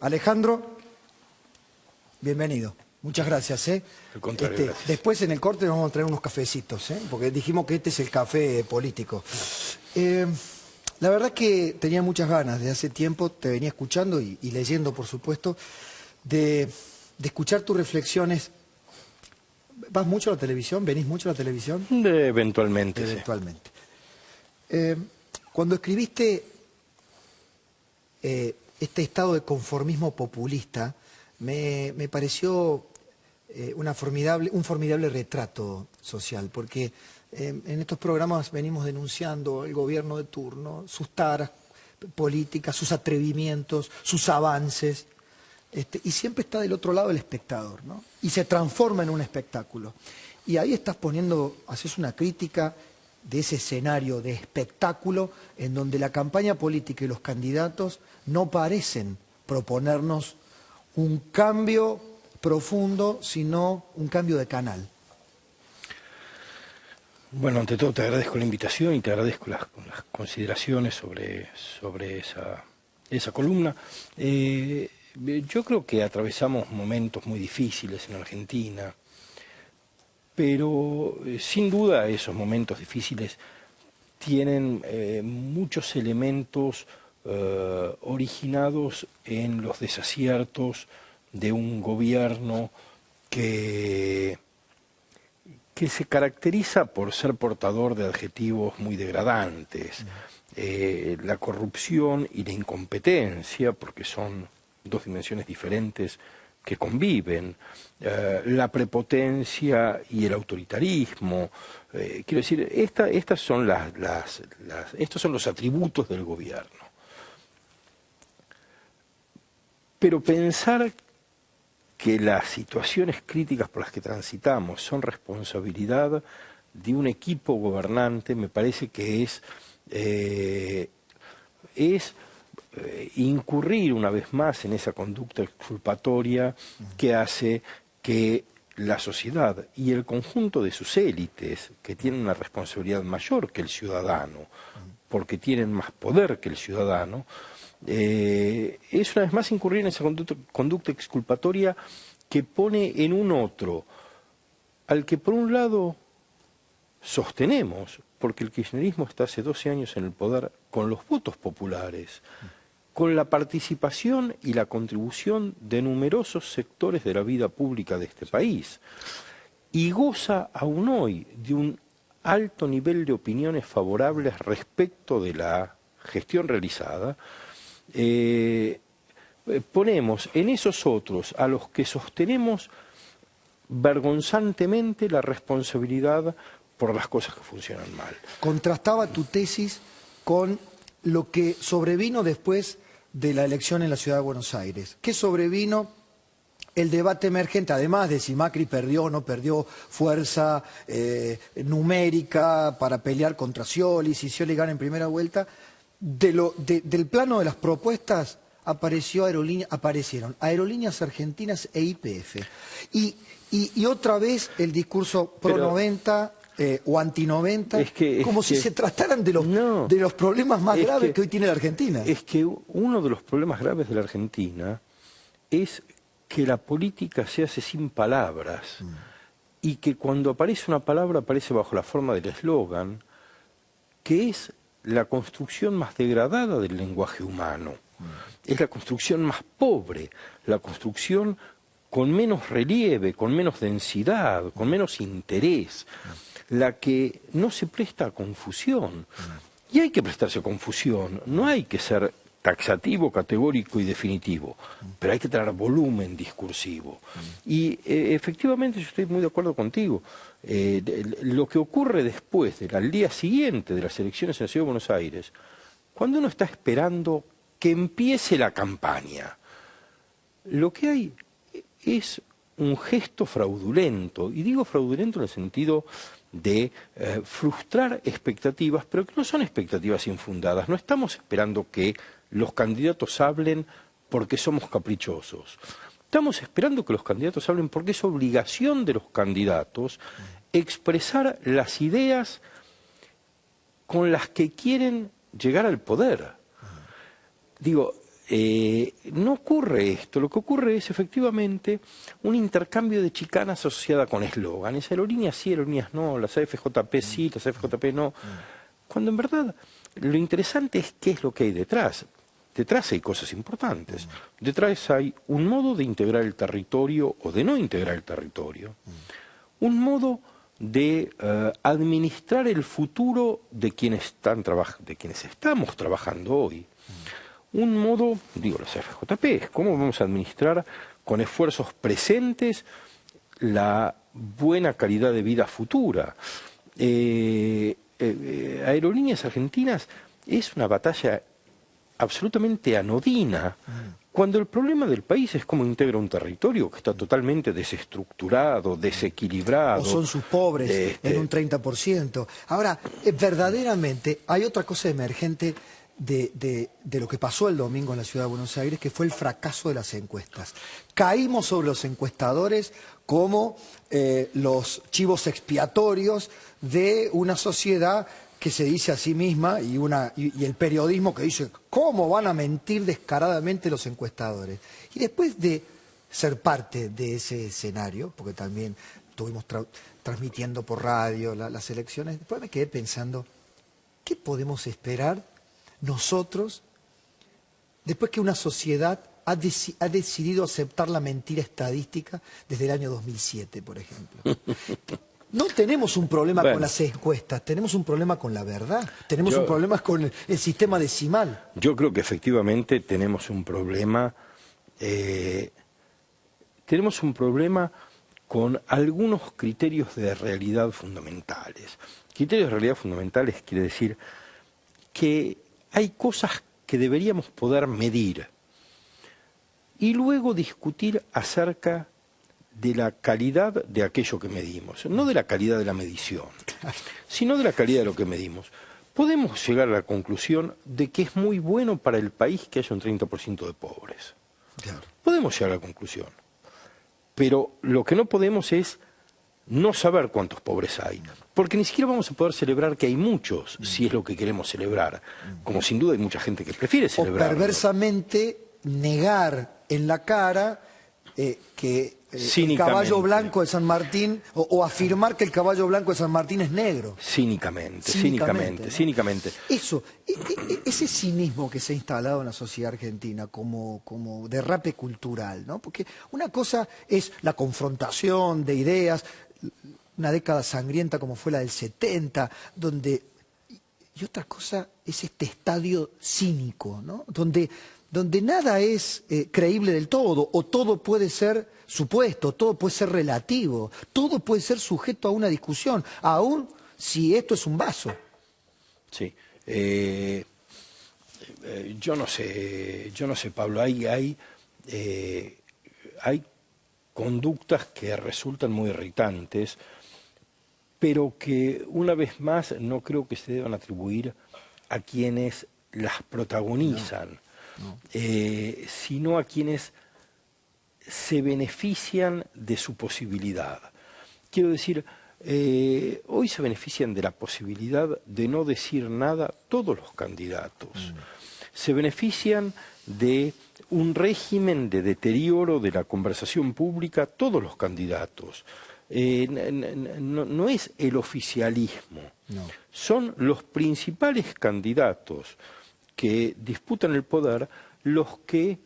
Alejandro, bienvenido. Muchas gracias. Al contrario, gracias. Después en el corte nos vamos a traer unos cafecitos, porque dijimos que este es el café político. La verdad que tenía muchas ganas, de hace tiempo te venía escuchando y leyendo, por supuesto, de escuchar tus reflexiones. ¿Vas mucho a la televisión? ¿Venís mucho a la televisión? Eventualmente, Eventualmente. Cuando escribiste este estado de conformismo populista, me pareció un formidable retrato social, porque en estos programas venimos denunciando el gobierno de turno, sus taras políticas, sus atrevimientos, sus avances, y siempre está del otro lado el espectador, ¿no? Y se transforma en un espectáculo. Y ahí haces una crítica de ese escenario de espectáculo en donde la campaña política y los candidatos no parecen proponernos un cambio profundo, sino un cambio de canal. Bueno, ante todo te agradezco la invitación y te agradezco las consideraciones sobre esa columna. Yo creo que atravesamos momentos muy difíciles en Argentina, pero sin duda esos momentos difíciles tienen muchos elementos originados en los desaciertos de un gobierno que se caracteriza por ser portador de adjetivos muy degradantes. La corrupción y la incompetencia, porque son dos dimensiones diferentes que conviven, la prepotencia y el autoritarismo. Quiero decir, estos son los atributos del gobierno. Pero pensar que las situaciones críticas por las que transitamos son responsabilidad de un equipo gobernante, me parece que es incurrir una vez más en esa conducta exculpatoria que hace que la sociedad y el conjunto de sus élites, que tienen una responsabilidad mayor que el ciudadano, porque tienen más poder que el ciudadano, es una vez más incurrir en esa conducta exculpatoria que pone en un otro al que por un lado sostenemos, porque el kirchnerismo está hace 12 años en el poder con los votos populares, con la participación y la contribución de numerosos sectores de la vida pública de este país, y goza aún hoy de un alto nivel de opiniones favorables respecto de la gestión realizada. Ponemos en esos otros a los que sostenemos vergonzantemente la responsabilidad por las cosas que funcionan mal. Contrastaba tu tesis con lo que sobrevino después de la elección en la Ciudad de Buenos Aires. ¿Qué sobrevino? El debate emergente, además de si Macri perdió o no perdió fuerza numérica para pelear contra Scioli, si Scioli gana en primera vuelta, del plano de las propuestas aparecieron Aerolíneas Argentinas e YPF. Y otra vez el discurso pro-90 o anti-90, como si se trataran de los problemas más graves que hoy tiene la Argentina. Es que uno de los problemas graves de la Argentina es que la política se hace sin palabras y que cuando aparece una palabra aparece bajo la forma del eslogan, que es la construcción más degradada del lenguaje humano. Es la construcción más pobre, la construcción con menos relieve, con menos densidad, con menos interés, la que no se presta a confusión. Y hay que prestarse a confusión, no hay que ser taxativo, categórico y definitivo, pero hay que tener volumen discursivo. Y efectivamente yo estoy muy de acuerdo contigo. Lo que ocurre después, al día siguiente de las elecciones en la Ciudad de Buenos Aires, cuando uno está esperando que empiece la campaña, lo que hay es un gesto fraudulento, y digo fraudulento en el sentido de frustrar expectativas, pero que no son expectativas infundadas. No estamos esperando que los candidatos hablen porque somos caprichosos. Estamos esperando que los candidatos hablen porque es obligación de los candidatos expresar las ideas con las que quieren llegar al poder. Digo, no ocurre esto. Lo que ocurre es efectivamente un intercambio de chicanas asociada con eslóganes. Aerolíneas sí, aerolíneas no, las AFJP sí, las AFJP no. Cuando en verdad lo interesante es qué es lo que hay detrás. Detrás hay cosas importantes. Detrás hay un modo de integrar el territorio o de no integrar el territorio. Un modo de administrar el futuro de quienes estamos trabajando hoy. Un modo, digo, las FJP, cómo vamos a administrar con esfuerzos presentes la buena calidad de vida futura. Aerolíneas Argentinas es una batalla absolutamente anodina, cuando el problema del país es cómo integra un territorio que está totalmente desestructurado, desequilibrado. O son sus pobres en un 30%. Ahora, verdaderamente hay otra cosa emergente de lo que pasó el domingo en la Ciudad de Buenos Aires, que fue el fracaso de las encuestas. Caímos sobre los encuestadores como los chivos expiatorios de una sociedad que se dice a sí misma y el periodismo que dice cómo van a mentir descaradamente los encuestadores. Y después de ser parte de ese escenario, porque también estuvimos transmitiendo por radio las elecciones, después me quedé pensando, ¿qué podemos esperar nosotros después que una sociedad ha decidido aceptar la mentira estadística desde el año 2007, por ejemplo? No tenemos un problema con las encuestas, tenemos un problema con la verdad, tenemos un problema con el sistema decimal. Yo creo que efectivamente tenemos un problema con algunos criterios de realidad fundamentales. Criterios de realidad fundamentales quiere decir que hay cosas que deberíamos poder medir y luego discutir acerca de la calidad de aquello que medimos, no de la calidad de la medición, sino de la calidad de lo que medimos. Podemos llegar a la conclusión de que es muy bueno para el país que haya un 30% de pobres. Claro. Podemos llegar a la conclusión, pero lo que no podemos es no saber cuántos pobres hay, porque ni siquiera vamos a poder celebrar que hay muchos, si es lo que queremos celebrar, como sin duda hay mucha gente que prefiere celebrar. O perversamente negar en la cara que el caballo blanco de San Martín, o afirmar que el caballo blanco de San Martín es negro. Cínicamente. Eso, ese cinismo que se ha instalado en la sociedad argentina como derrape cultural, ¿no? Porque una cosa es la confrontación de ideas, una década sangrienta como fue la del 70, y otra cosa es este estadio cínico, ¿no? Donde nada es creíble del todo, o todo puede ser supuesto, todo puede ser relativo, todo puede ser sujeto a una discusión, aun si esto es un vaso. Sí, yo no sé, Pablo, hay conductas que resultan muy irritantes, pero que una vez más no creo que se deban atribuir a quienes las protagonizan. No. Sino a quienes se benefician de su posibilidad. Quiero decir, hoy se benefician de la posibilidad de no decir nada todos los candidatos. Se benefician de un régimen de deterioro de la conversación pública todos los candidatos. No es el oficialismo, son los principales candidatos que disputan el poder los que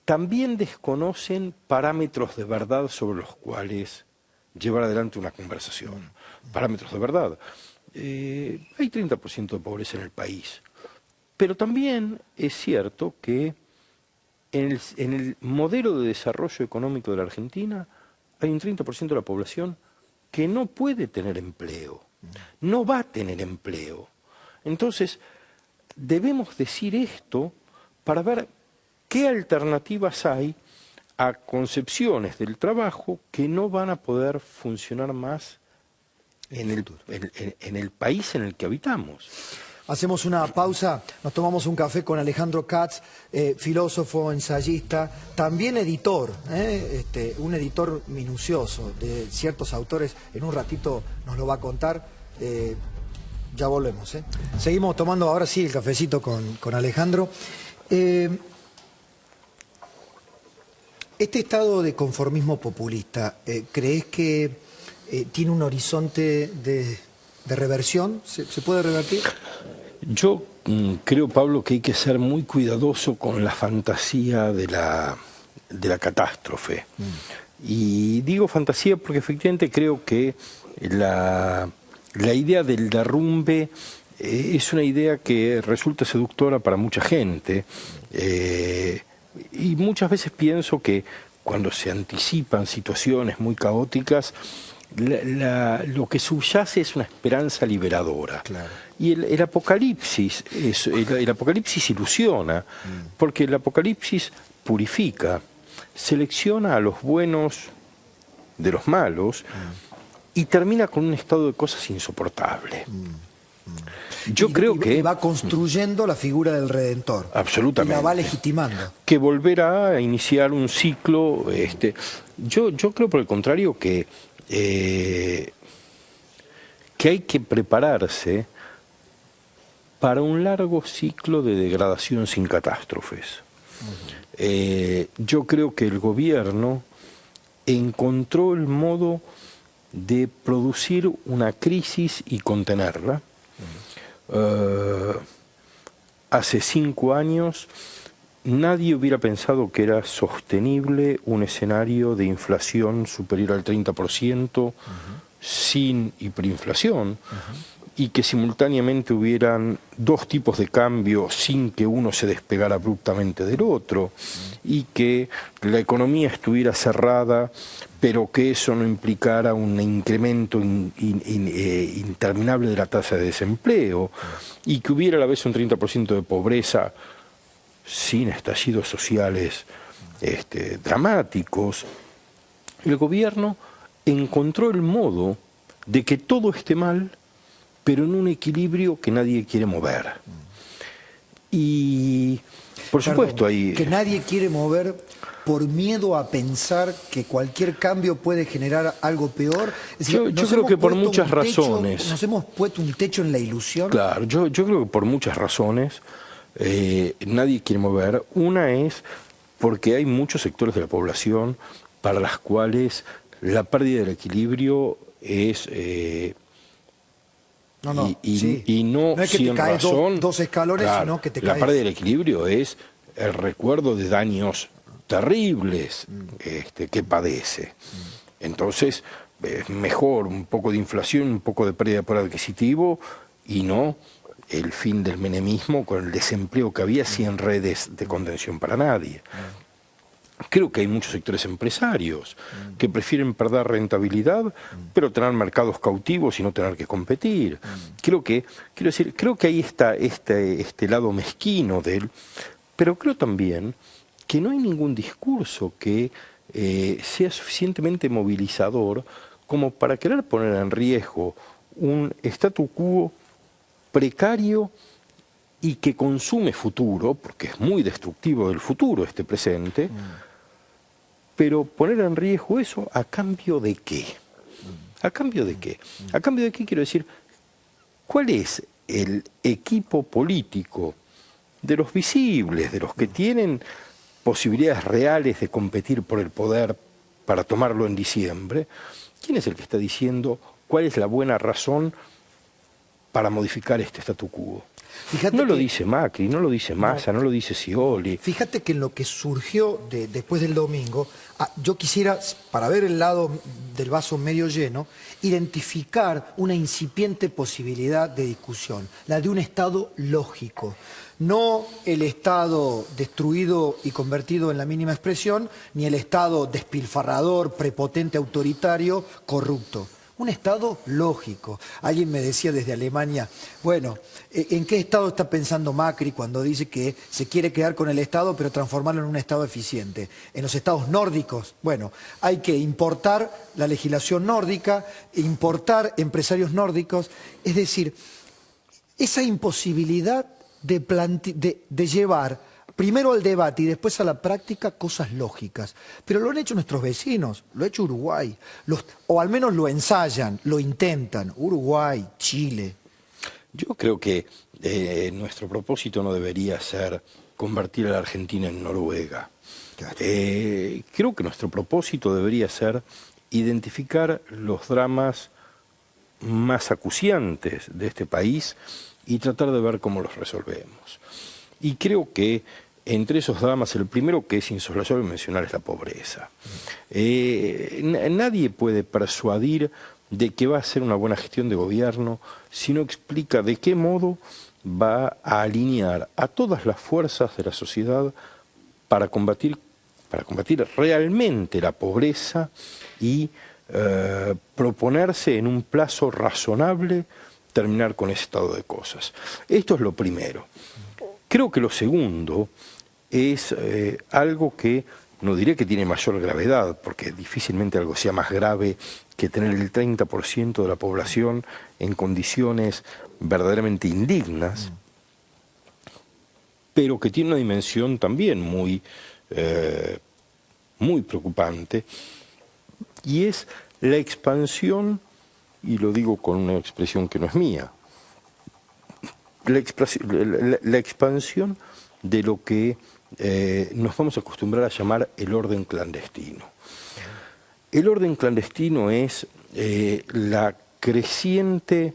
también desconocen parámetros de verdad sobre los cuales llevar adelante una conversación. Parámetros de verdad. Hay 30% de pobreza en el país, pero también es cierto que en el modelo de desarrollo económico de la Argentina hay un 30% de la población que no puede tener empleo, no va a tener empleo. Entonces, debemos decir esto para ver qué alternativas hay a concepciones del trabajo que no van a poder funcionar más en el país en el que habitamos. Hacemos una pausa, nos tomamos un café con Alejandro Katz, filósofo, ensayista, también editor, un editor minucioso de ciertos autores. En un ratito nos lo va a contar. Ya volvemos. Seguimos tomando ahora sí el cafecito con Alejandro. Este estado de conformismo populista, ¿crees que tiene un horizonte de reversión? ¿Se puede revertir? Yo creo, Pablo, que hay que ser muy cuidadoso con la fantasía de la catástrofe. Y digo fantasía porque efectivamente creo que la idea del derrumbe es una idea que resulta seductora para mucha gente. Y muchas veces pienso que cuando se anticipan situaciones muy caóticas, lo que subyace es una esperanza liberadora. Claro. Y el apocalipsis, el apocalipsis ilusiona, porque el apocalipsis purifica, selecciona a los buenos de los malos y termina con un estado de cosas insoportable. Yo creo que va construyendo la figura del Redentor. absolutamente, y la va legitimando. que volverá a iniciar un ciclo. Yo creo por el contrario que hay que prepararse para un largo ciclo de degradación sin catástrofes. Yo creo que el gobierno encontró el modo de producir una crisis y contenerla. Hace 5 años nadie hubiera pensado que era sostenible un escenario de inflación superior al 30% sin hiperinflación y que simultáneamente hubieran 2 tipos de cambio sin que uno se despegara abruptamente del otro y que la economía estuviera cerrada pero que eso no implicara un incremento interminable de la tasa de desempleo y que hubiera a la vez un 30% de pobreza sin estallidos sociales dramáticos. El gobierno encontró el modo de que todo esté mal, pero en un equilibrio que nadie quiere mover. Y, por supuesto, hay... Que nadie quiere mover por miedo a pensar que cualquier cambio puede generar algo peor. Es decir, yo creo que por muchas razones... Nos hemos puesto un techo en la ilusión. Claro, yo creo que por muchas razones nadie quiere mover. Una es porque hay muchos sectores de la población para las cuales la pérdida del equilibrio es... y no es que sin te caes razón, dos escalones, claro, sino que te la caes. pérdida del equilibrio es el recuerdo de daños terribles que padece. Entonces, es mejor un poco de inflación, un poco de pérdida de poder adquisitivo y no el fin del menemismo con el desempleo que había sin redes de contención para nadie. Creo que hay muchos sectores empresarios que prefieren perder rentabilidad, pero tener mercados cautivos y no tener que competir. Creo que ahí está este lado mezquino de él, pero creo también que no hay ningún discurso que sea suficientemente movilizador como para querer poner en riesgo un statu quo precario y que consume futuro, porque es muy destructivo del futuro este presente, pero poner en riesgo eso ¿a cambio de qué? ¿A cambio de qué? ¿A cambio de qué quiero decir? ¿Cuál es el equipo político de los visibles, de los que tienen posibilidades reales de competir por el poder para tomarlo en diciembre? ¿Quién es el que está diciendo cuál es la buena razón para modificar este statu quo? No lo dice Macri, no lo dice Massa, no lo dice Scioli. Fíjate que en lo que surgió después del domingo, yo quisiera, para ver el lado del vaso medio lleno, identificar una incipiente posibilidad de discusión, la de un Estado lógico. No el Estado destruido y convertido en la mínima expresión, ni el Estado despilfarrador, prepotente, autoritario, corrupto. Un Estado lógico. Alguien me decía desde Alemania, bueno, ¿en qué Estado está pensando Macri cuando dice que se quiere quedar con el Estado pero transformarlo en un Estado eficiente? En los Estados nórdicos, bueno, hay que importar la legislación nórdica, importar empresarios nórdicos, es decir, esa imposibilidad de llevar primero al debate y después a la práctica cosas lógicas. Pero lo han hecho nuestros vecinos, lo ha hecho Uruguay, o al menos lo ensayan, lo intentan, Uruguay, Chile. Yo creo que nuestro propósito no debería ser convertir a la Argentina en Noruega. Claro. Creo que nuestro propósito debería ser identificar los dramas más acuciantes de este país y tratar de ver cómo los resolvemos. Y creo que entre esos dramas, el primero que es insoslayable mencionar es la pobreza. Nadie puede persuadir de que va a ser una buena gestión de gobierno si no explica de qué modo va a alinear a todas las fuerzas de la sociedad para combatir realmente la pobreza y proponerse en un plazo razonable terminar con ese estado de cosas. Esto es lo primero. Creo que lo segundo es algo que no diré que tiene mayor gravedad, porque difícilmente algo sea más grave que tener el 30% de la población en condiciones verdaderamente indignas, pero que tiene una dimensión también muy preocupante, y es la expansión, y lo digo con una expresión que no es mía, la expansión de lo que nos vamos a acostumbrar a llamar el orden clandestino. El orden clandestino es la creciente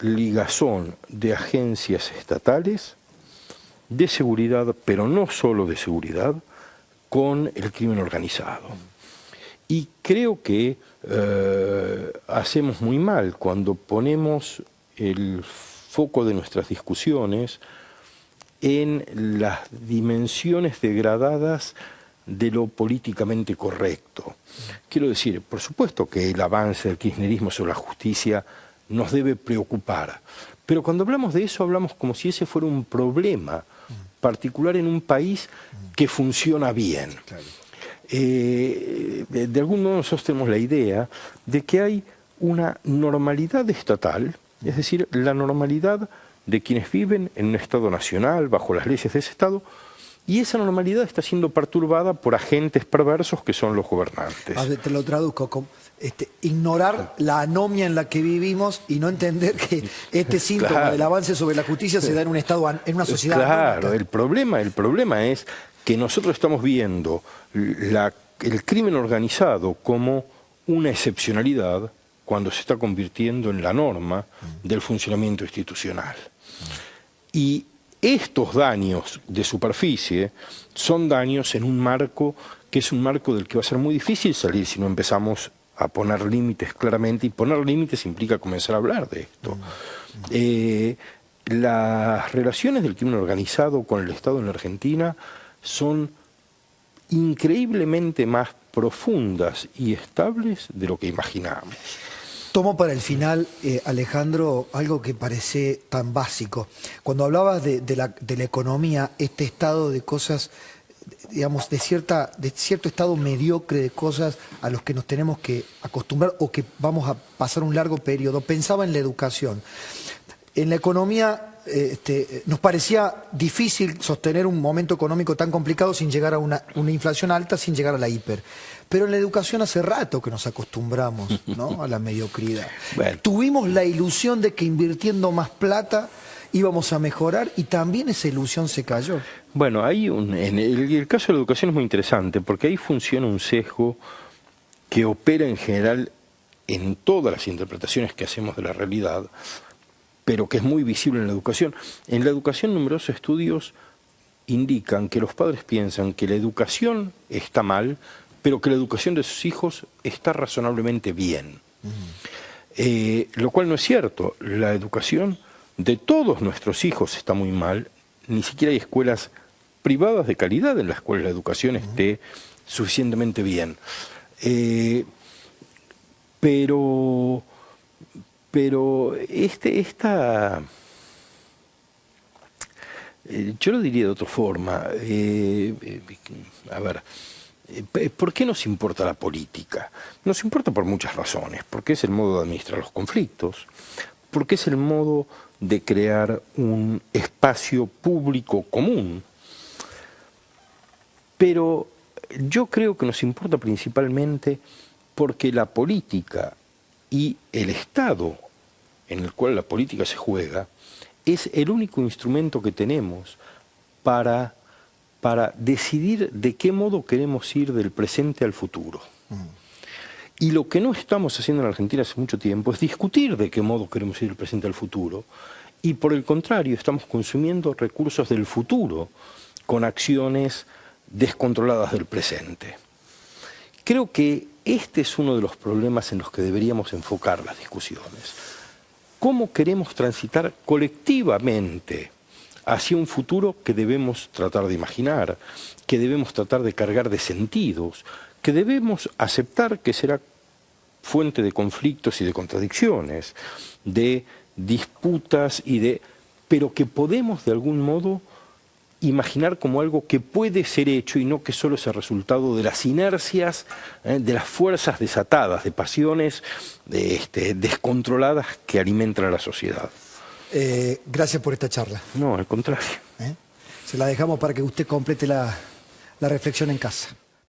ligazón de agencias estatales de seguridad, pero no solo de seguridad, con el crimen organizado. Y creo que hacemos muy mal cuando ponemos el foco de nuestras discusiones en las dimensiones degradadas de lo políticamente correcto. Quiero decir, por supuesto que el avance del kirchnerismo sobre la justicia nos debe preocupar, pero cuando hablamos de eso hablamos como si ese fuera un problema particular en un país que funciona bien. Claro. De algún modo nosotros tenemos la idea de que hay una normalidad estatal, es decir, la normalidad de quienes viven en un Estado nacional, bajo las leyes de ese Estado, y esa normalidad está siendo perturbada por agentes perversos que son los gobernantes. Te lo traduzco como ignorar la anomia en la que vivimos y no entender que este síntoma Claro. del avance sobre la justicia se da en un Estado, en una sociedad Claro, anómica. el problema es que nosotros estamos viendo el crimen organizado como una excepcionalidad cuando se está convirtiendo en la norma del funcionamiento institucional. Y estos daños de superficie son daños en un marco que es un marco del que va a ser muy difícil salir si no empezamos a poner límites claramente, y poner límites implica comenzar a hablar de esto. Las relaciones del crimen organizado con el Estado en la Argentina son increíblemente más profundas y estables de lo que imaginamos. Tomo para el final, Alejandro, algo que parece tan básico. Cuando hablabas de la economía, este estado de cosas, digamos, de cierto estado mediocre de cosas a los que nos tenemos que acostumbrar o que vamos a pasar un largo periodo, pensaba en la educación. En la economía nos parecía difícil sostener un momento económico tan complicado sin llegar a una inflación alta, sin llegar a la hiper. Pero en la educación hace rato que nos acostumbramos, ¿no?, a la mediocridad. Bueno. Tuvimos la ilusión de que invirtiendo más plata íbamos a mejorar y también esa ilusión se cayó. Bueno, en el caso de la educación es muy interesante porque ahí funciona un sesgo que opera en general en todas las interpretaciones que hacemos de la realidad, pero que es muy visible en la educación. En la educación, numerosos estudios indican que los padres piensan que la educación está mal, pero que la educación de sus hijos está razonablemente bien. Lo cual no es cierto. La educación de todos nuestros hijos está muy mal. Ni siquiera hay escuelas privadas de calidad en las cuales la educación esté suficientemente bien. Pero yo lo diría de otra forma. A ver, ¿por qué nos importa la política? Nos importa por muchas razones, porque es el modo de administrar los conflictos, porque es el modo de crear un espacio público común. Pero yo creo que nos importa principalmente porque la política y el Estado en el cual la política se juega es el único instrumento que tenemos para para decidir de qué modo queremos ir del presente al futuro. Y lo que no estamos haciendo en Argentina hace mucho tiempo es discutir de qué modo queremos ir del presente al futuro. Y por el contrario, estamos consumiendo recursos del futuro con acciones descontroladas del presente. Creo que este es uno de los problemas en los que deberíamos enfocar las discusiones. ¿Cómo queremos transitar colectivamente hacia un futuro que debemos tratar de imaginar, que debemos tratar de cargar de sentidos, que debemos aceptar que será fuente de conflictos y de contradicciones, de disputas pero que podemos de algún modo imaginar como algo que puede ser hecho y no que solo es el resultado de las inercias, de las fuerzas desatadas, de pasiones descontroladas que alimentan a la sociedad. Gracias por esta charla. No, al contrario. Se la dejamos para que usted complete la reflexión en casa.